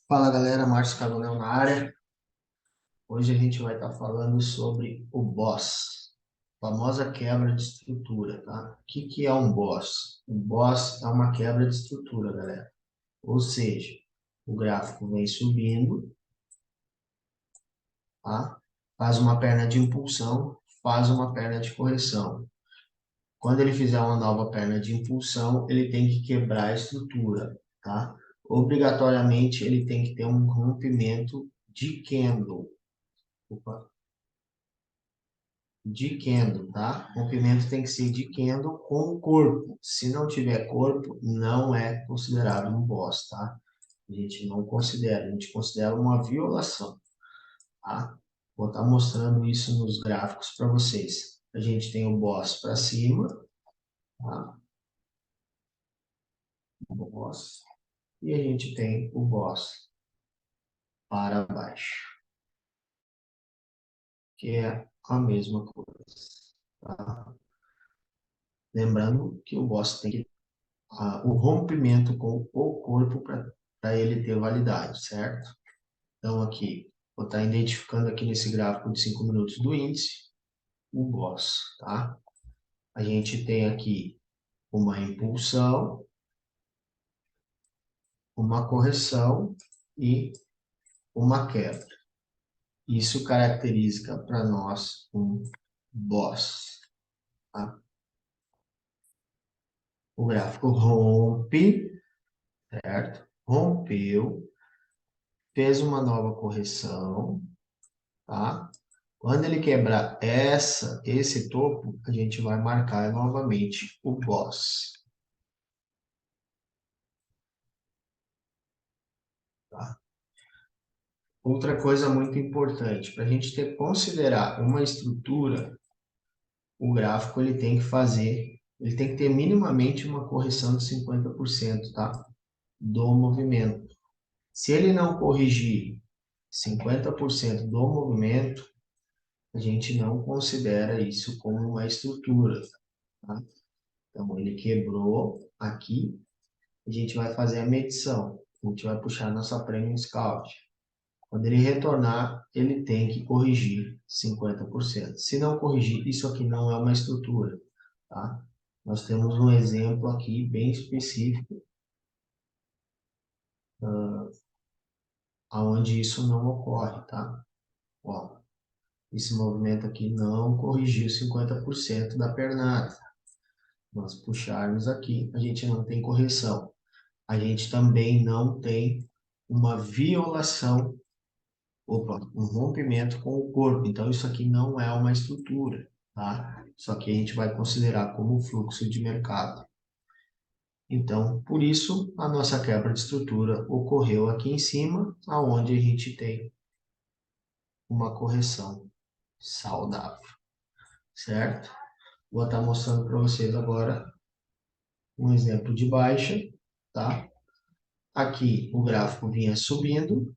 Fala galera, Márcio Caronel na área. Hoje a gente vai estar falando sobre o boss, famosa quebra de estrutura, tá? O que é um boss? Um boss é uma quebra de estrutura, galera. Ou seja, o gráfico vem subindo, tá? Faz uma perna de impulsão, faz uma perna de correção. Quando ele fizer uma nova perna de impulsão, ele tem que quebrar a estrutura, tá? Obrigatoriamente ele tem que ter um rompimento de candle. Opa, de candle, tá? Rompimento tem que ser de candle com corpo. Se não tiver corpo, não é considerado um boss, tá? A gente não considera, a gente considera uma violação, tá? Vou estar mostrando isso nos gráficos para vocês. A gente tem o boss para cima, tá? O boss. E a gente tem o boss para baixo, que é a mesma coisa, tá? Lembrando que o boss tem que o rompimento com o corpo para ele ter validade, certo? Então, aqui, vou estar identificando aqui nesse gráfico de 5 minutos do índice, o boss, tá? A gente tem aqui uma impulsão, uma correção e uma quebra. Isso caracteriza para nós um boss, tá? O gráfico rompe, certo? Rompeu, fez uma nova correção, tá? Quando ele quebrar esse topo, a gente vai marcar novamente o boss, tá? Outra coisa muito importante, para a gente considerar uma estrutura, o gráfico ele tem que ter minimamente uma correção de 50%, tá? Do movimento. Se ele não corrigir 50% do movimento, a gente não considera isso como uma estrutura, tá? Então, ele quebrou aqui, a gente vai fazer a medição. A gente vai puxar nossa Premium Scout. Quando ele retornar, ele tem que corrigir 50%. Se não corrigir, isso aqui não é uma estrutura, tá? Nós temos um exemplo aqui bem específico, aonde isso não ocorre, tá? Ó, esse movimento aqui não corrigiu 50% da pernada. Nós puxarmos aqui, a gente não tem correção. A gente também não tem uma violação, um rompimento com o corpo. Então, isso aqui não é uma estrutura, tá? Isso aqui a gente vai considerar como fluxo de mercado. Então, por isso, a nossa quebra de estrutura ocorreu aqui em cima, aonde a gente tem uma correção saudável, certo? Vou estar mostrando para vocês agora um exemplo de baixa, tá? Aqui o gráfico vinha subindo,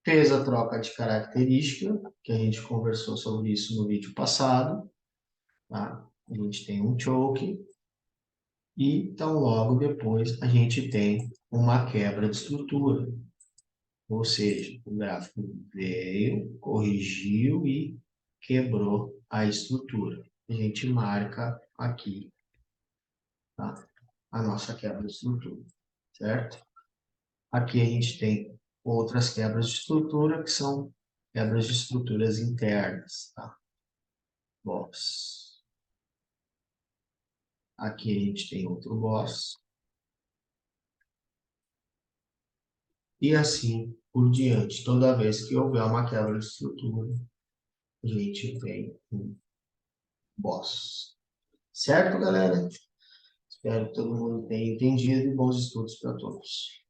fez a troca de característica, que a gente conversou sobre isso no vídeo passado, tá? A gente tem um choke, e então logo depois a gente tem uma quebra de estrutura, ou seja, o gráfico veio, corrigiu e quebrou a estrutura. A gente marca aqui, tá? A nossa quebra de estrutura, certo? Aqui a gente tem outras quebras de estrutura, que são quebras de estruturas internas, tá? Boss. Aqui a gente tem outro boss. E assim por diante. Toda vez que houver uma quebra de estrutura, a gente tem um boss. Certo, galera? Espero que todo mundo tenha entendido e bons estudos para todos.